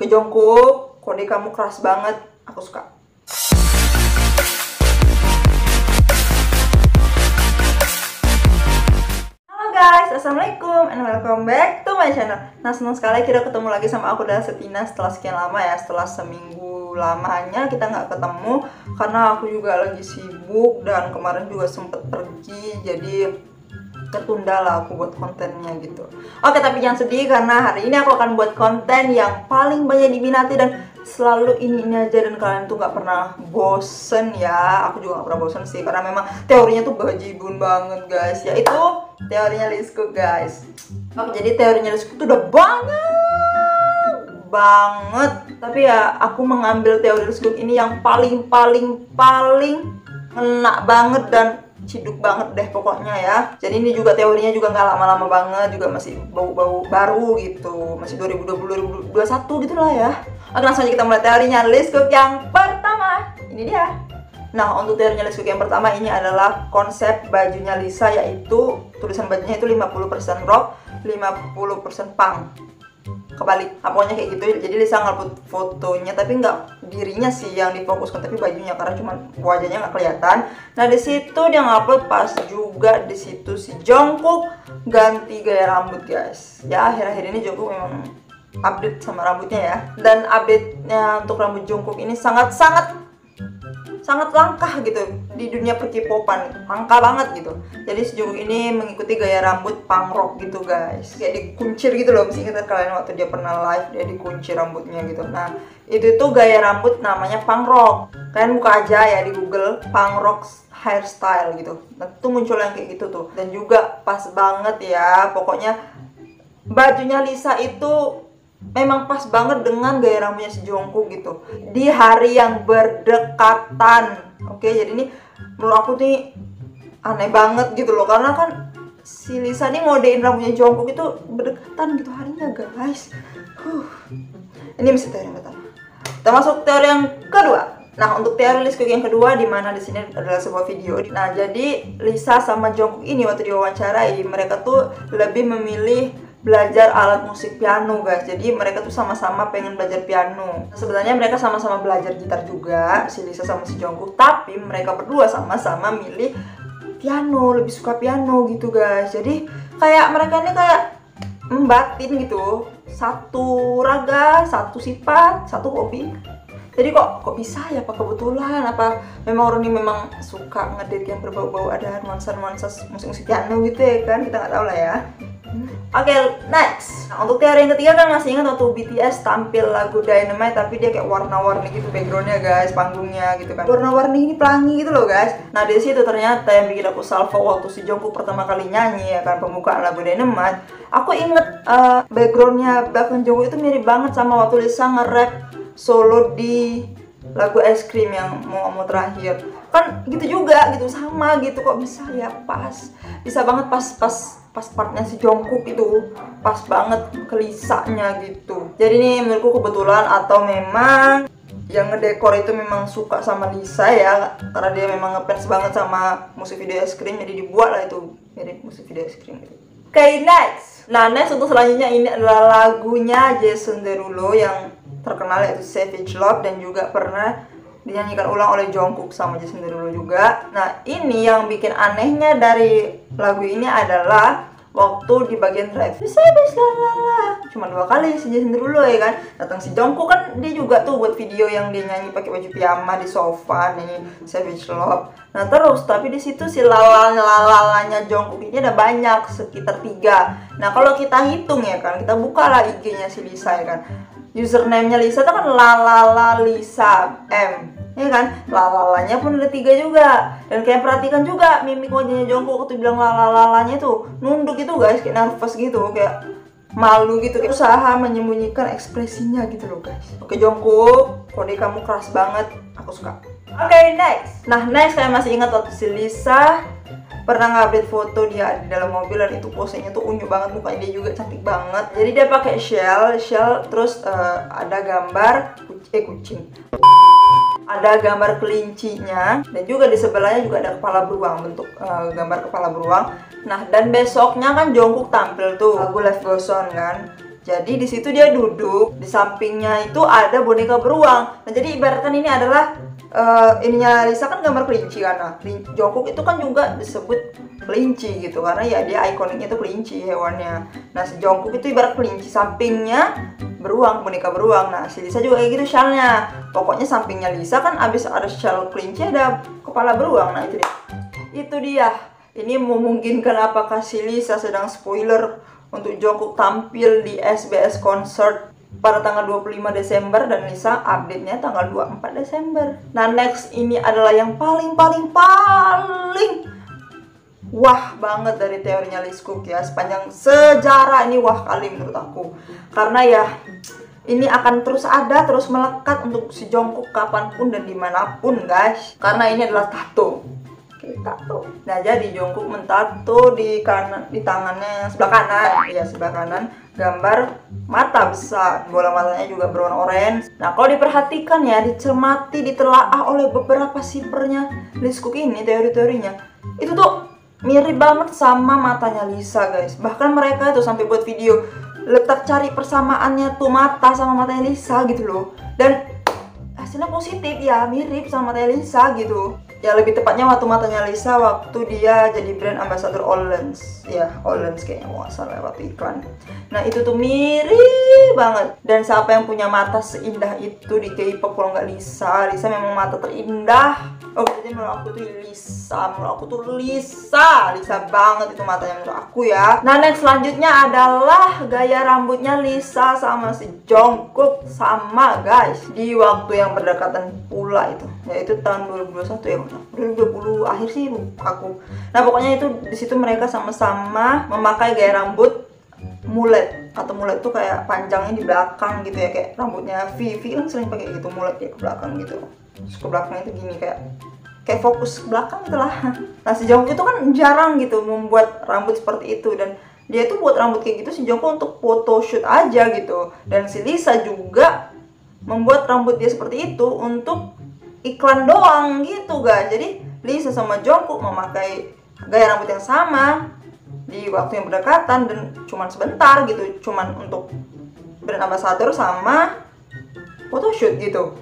Oke Jungkook, kode kamu keras banget, aku suka. Halo guys, assalamualaikum and welcome back to my channel. Nah, senang sekali kita ketemu lagi sama aku dan Setina setelah sekian lama ya, setelah seminggu lamanya kita nggak ketemu karena aku juga lagi sibuk dan kemarin juga sempet pergi, jadi tertunda lah aku buat kontennya gitu. Oke, tapi jangan sedih karena hari ini aku akan buat konten yang paling banyak diminati dan selalu ini aja, dan kalian tuh nggak pernah bosen ya. Aku juga nggak pernah bosen sih karena memang teorinya tuh bajibun banget guys, yaitu teorinya Lee Skook guys. Oke, jadi teorinya Lee Skook tuh udah banyak banget, tapi ya aku mengambil teori Lee Skook ini yang paling ngena banget dan ciduk banget deh pokoknya ya. Jadi ini juga teorinya juga nggak lama-lama banget, juga masih bau-bau baru gitu, masih 2020-2021 gitu lah ya. Oke, langsung aja kita mulai teorinya Lee Skook yang pertama. Ini dia. Nah, untuk teorinya Lee Skook yang pertama ini adalah konsep bajunya Lisa, yaitu tulisan bajunya itu 50% rock, 50% punk. Kebalik, pokoknya kayak gitu. Jadi Lisa ngupload fotonya tapi nggak dirinya sih yang difokuskan, tapi bajunya, karena cuma wajahnya nggak kelihatan. Nah, di situ dia ngupload pas juga di situ si Jungkook ganti gaya rambut guys. Ya, akhir-akhir ini Jungkook memang update sama rambutnya ya, dan update-nya untuk rambut Jungkook ini sangat langka gitu di dunia per-K-popan, langka banget gitu. Jadi si Jungkook ini mengikuti gaya rambut punk rock gitu guys, kayak dikuncir gitu loh. Masih ingat kalian waktu dia pernah live dia dikuncir rambutnya gitu. Nah, itu tuh gaya rambut namanya punk rock. Kalian buka aja ya di Google punk rock hairstyle gitu, nah tuh muncul yang kayak gitu tuh. Dan juga pas banget ya, pokoknya bajunya Lisa itu memang pas banget dengan gaya rambutnya si Jungkook gitu di hari yang berdekatan. Oke, jadi ini menurut aku nih aneh banget gitu loh, karena kan si Lisa nih ngodein rambutnya Jungkook itu berdekatan gitu harinya guys. Ini mesti teori yang pertama. Kita masuk teori yang kedua. Nah, untuk teori Lee Skook yang kedua, di mana di sini adalah sebuah video. Nah, jadi Lisa sama Jungkook ini waktu diwawancarai, mereka tuh lebih memilih belajar alat musik piano guys. Jadi mereka tuh sama-sama pengen belajar piano. Sebenarnya mereka sama-sama belajar gitar juga, si Lisa sama si Jungkook, tapi mereka berdua sama-sama milih piano, lebih suka piano gitu guys. Jadi kayak mereka ini kayak membatin gitu, satu raga, satu sifat, satu hobi. Jadi kok bisa ya, apa kebetulan, apa memang orang ini memang suka ngedate yang berbau-bau ada nuansa-nuansa musik-musik piano gitu ya kan, kita nggak tahu lah ya. Oke, next. Nah, untuk teori yang ketiga, kan masih ingat waktu BTS tampil lagu Dynamite tapi dia kayak warna-warni gitu backgroundnya guys, panggungnya gitu kan, warna-warni ini pelangi gitu loh guys. Nah, di situ ternyata yang bikin aku salvo waktu si Jungkook pertama kali nyanyi ya kan, pembukaan lagu Dynamite, aku inget backgroundnya belakang Jungkook itu mirip banget sama waktu Lisa nge-rap solo di lagu Es Krim yang mau terakhir kan, gitu juga gitu, sama gitu. Kok bisa ya, bisa banget pas partnya si Jungkook itu pas banget ke Lisanya gitu. Jadi ini menurutku kebetulan atau memang yang ngedekor itu memang suka sama Lisa ya, karena dia memang ngefans banget sama musik video Es Krim, jadi dibuat lah itu mirip musik video Es Krim gitu. Oke, next. Nah, next untuk selanjutnya ini adalah lagunya Jason Derulo yang terkenal, yaitu Savage Love, dan juga pernah dinyanyikan ulang oleh Jungkook sama Jason Derulo juga. Nah, ini yang bikin anehnya dari lagu ini adalah waktu di bagian drive, Savage Love, cuma 2 kali si Jason Derulo ya kan. Datang si Jungkook kan, dia juga tuh buat video yang dia nyanyi pakai baju piyama di sofa nih, Savage Love. Nah, terus tapi di situ si lalalanya Jungkook ini ada banyak, sekitar 3. Nah, kalau kita hitung ya kan, kita buka lah IG-nya si Lisa ya kan. Username-nya Lisa itu kan lalala Lisa M, ya kan? Lalalanya pun ada 3 juga. Dan kayak perhatikan juga mimik wajahnya Jungkook waktu bilang lalalanya tuh nunduk gitu guys, kayak nervous gitu, kayak malu gitu, kayak usaha menyembunyikan ekspresinya gitu loh guys. Oke Jungkook, kode kamu keras banget, aku suka. Oke, next. Nah, next kalian masih ingat waktu si Lisa pernah ngupdate foto dia di dalam mobil, dan itu posenya tuh unyu banget, mukanya dia juga cantik banget. Jadi dia pakai shell terus ada gambar kucing, ada gambar kelincinya, dan juga di sebelahnya juga ada kepala beruang, bentuk gambar kepala beruang. Nah, dan besoknya kan Jungkook tampil tuh lagu Life Goes On kan. Jadi di situ dia duduk, di sampingnya itu ada boneka beruang. Nah jadi ibaratkan ini adalah ininya Lisa kan gambar kelinci kan. Nah, Jungkook itu kan juga disebut kelinci gitu karena ya dia ikoniknya itu kelinci hewannya. Nah si Jungkook itu ibarat kelinci, sampingnya beruang, boneka beruang. Nah si Lisa juga kayak gitu shellnya. Pokoknya sampingnya Lisa kan abis ada shell kelinci ada kepala beruang. Nah itu dia. Ini memungkinkan apakah si Lisa sedang spoiler untuk Jungkook tampil di SBS Concert pada tanggal 25 Desember dan Lisa update-nya tanggal 24 Desember. Nah next ini adalah yang paling wah banget dari teorinya Leeskook ya. Sepanjang sejarah ini wah kali menurut aku. Karena ya ini akan terus ada, terus melekat untuk si Jungkook kapanpun dan dimanapun guys. Karena ini adalah tato. Tato. Nah jadi Jungkook mentato di tangannya sebelah kanan, ya sebelah kanan gambar mata besar, bola matanya juga berwarna oranye. Nah kalau diperhatikan ya, dicermati, ditelaah oleh beberapa sipernya Leeskook ini, teori-teorinya itu tuh mirip banget sama matanya Lisa guys. Bahkan mereka tuh sampai buat video letak cari persamaannya tuh mata sama matanya Lisa gitu loh. Dan hasilnya positif ya, mirip sama matanya Lisa gitu. Ya lebih tepatnya waktu matanya Lisa waktu dia jadi brand ambassador Ollens. Ya Ollens kayaknya nggak salah waktu iklan. Nah itu tuh mirip banget. Dan siapa yang punya mata seindah itu di K-pop kalau nggak Lisa? Lisa memang mata terindah. Oh jadi menurut aku tuh Lisa, Lisa banget itu matanya menurut aku ya. Nah next selanjutnya adalah gaya rambutnya Lisa sama si Jungkook sama guys di waktu yang berdekatan pula itu, yaitu tahun 2021 ya, 2020 akhir sih aku. Nah pokoknya itu di situ mereka sama-sama memakai gaya rambut mulet, atau mulet tuh kayak panjangnya di belakang gitu ya, kayak rambutnya V kan sering pakai gitu, mulet kayak ke belakang gitu. Terus ke belakang itu gini kayak fokus ke belakang gitu lah. Nah si Jungkook itu kan jarang gitu membuat rambut seperti itu, dan dia tuh buat rambut kayak gitu si Jungkook untuk photoshoot aja gitu. Dan si Lisa juga membuat rambut dia seperti itu untuk iklan doang gitu guys. Jadi Lisa sama Jungkook memakai gaya rambut yang sama di waktu yang berdekatan dan cuman sebentar gitu, cuman untuk brand ambassador sama photoshoot gitu.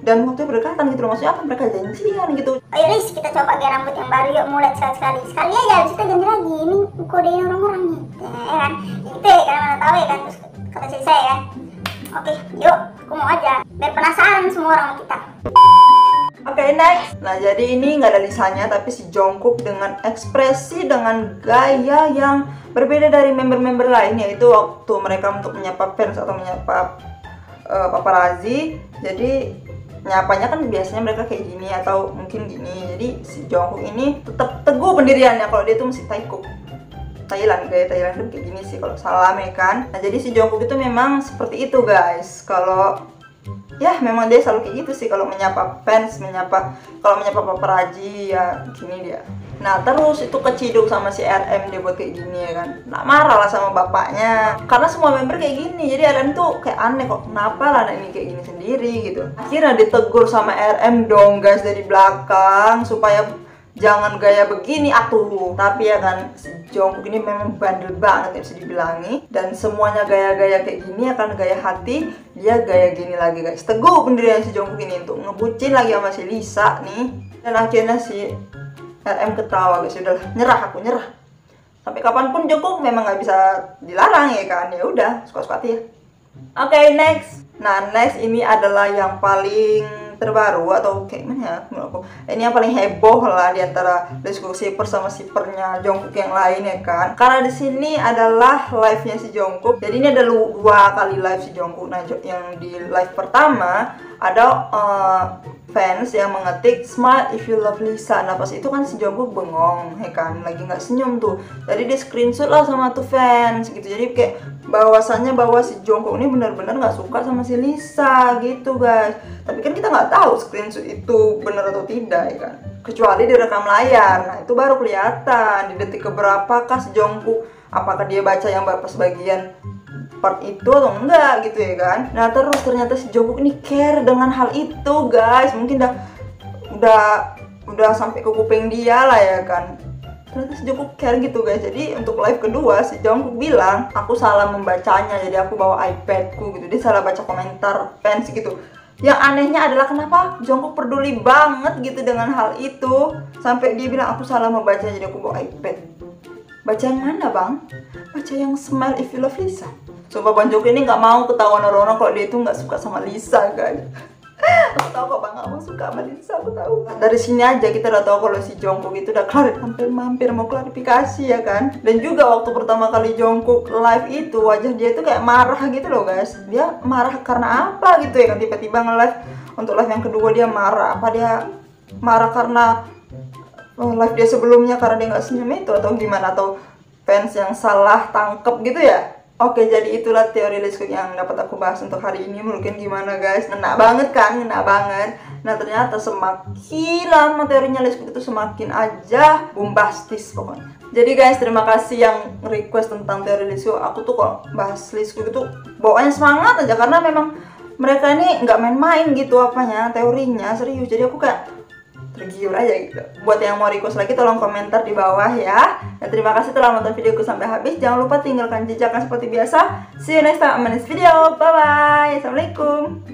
Dan waktu berdekatan gitu loh, maksudnya apa mereka janjian gitu. Oh ya Riz, kita coba gaya rambut yang baru yuk, mulai sekali aja, habis kita ganti lagi, ini kodein orang-orang nih ya kan, gitu ya, karena mana tahu ya kan, terus kata saya kan, oke yuk, aku mau aja, biar penasaran semua orang sama kita. Oke, next. Nah jadi ini nggak ada Lisanya, tapi si Jungkook dengan ekspresi, dengan gaya yang berbeda dari member-member lain, yaitu waktu mereka untuk menyapa fans atau menyapa paparazzi. Jadi nyapanya kan biasanya mereka kayak gini atau mungkin gini. Jadi si Jungkook ini tetap teguh pendiriannya kalau dia tuh masih Thailand, gaya Thailand tuh kayak gini sih kalau salam ya kan. Nah jadi si Jungkook itu memang seperti itu guys. Kalau ya memang dia selalu kayak gitu sih kalau menyapa fans, kalau menyapa paparazzi ya gini dia. Nah terus itu keciduk sama si RM dia buat kayak gini ya kan. Nah marah lah sama bapaknya karena semua member kayak gini. Jadi RM tuh kayak aneh kok, kenapa lah anak ini kayak gini sendiri gitu. Akhirnya ditegur sama RM dong guys dari belakang supaya jangan gaya begini atuh. Tapi ya kan si Jungkook ini memang bandel banget ya bisa dibilangi. Dan semuanya gaya-gaya kayak gini akan gaya hati. Dia gaya gini lagi guys. Teguh pendirian si Jungkook ini untuk ngebucin lagi sama si Lisa nih. Dan akhirnya si RM ketawa guys, udah aku nyerah. Sampai kapanpun Jungkook memang nggak bisa dilarang ya kan. Ya udah, suka-suka hati ya. Oke, next. Nah next ini adalah yang paling terbaru atau kayak mana ya menurut aku. Ini yang paling heboh lah di antara Leeskook shipper sama shippernya Jungkook yang lain ya kan. Karena di sini adalah live-nya si Jungkook. Jadi ini ada 2 kali live si Jungkook. Nah yang di live pertama ada fans yang mengetik smile if you love Lisa. Nah pas itu kan si Jungkook bengong ya kan, lagi nggak senyum tuh. Jadi di screenshot lah sama tuh fans gitu. Jadi kayak bahwasannya bahwa si Jungkook ini benar-benar nggak suka sama si Lisa gitu guys. Tapi kan kita nggak tahu screenshot itu benar atau tidak ya kan, kecuali direkam layar. Nah itu baru kelihatan di detik keberapakah si Jungkook, apakah dia baca yang pas bagian part itu atau enggak gitu ya kan. Nah terus ternyata si Jungkook ini care dengan hal itu guys. Mungkin udah sampai ke kuping dia lah ya kan. ternyata si Jungkook care gitu guys. Jadi untuk live kedua si Jungkook bilang aku salah membacanya, jadi aku bawa iPadku gitu. Dia salah baca komentar fans gitu. Yang anehnya adalah kenapa Jungkook peduli banget gitu dengan hal itu, sampai dia bilang aku salah membaca jadi aku bawa iPad. Baca yang mana bang? Baca yang Smile If You Love Lisa. Sumpah Bang Jungkook ini nggak mau ketahuan orang-orang kalau dia itu nggak suka sama Lisa guys. Aku tahu kok bang, abang suka sama Lisa, aku tahu. Dari sini aja kita udah tahu kalau si Jungkook itu udah hampir mau klarifikasi ya kan. Dan juga waktu pertama kali Jungkook live itu wajah dia itu kayak marah gitu loh guys. Dia marah karena apa gitu ya kan, tiba-tiba nge-live untuk live yang kedua dia marah. Apa dia marah karena live dia sebelumnya karena dia nggak senyum itu atau gimana, atau fans yang salah tangkep gitu ya. Oke, jadi itulah teori Lee yang dapat aku bahas untuk hari ini. Mungkin gimana guys? Ngena banget kan? Ngena banget. Nah ternyata semakin lama teorinya Lee itu semakin aja bombastis pokoknya. Jadi guys, terima kasih yang request tentang teori Lee. Aku tuh kok bahas Lee itu bawaannya semangat aja, karena memang mereka ini nggak main-main gitu apanya, teorinya serius. Jadi aku kayak tergiur aja gitu. Buat yang mau request lagi tolong komentar di bawah ya. Dan terima kasih telah nonton videoku sampai habis. Jangan lupa tinggalkan jejaknya seperti biasa. See you next time on this video. Bye bye. Assalamualaikum.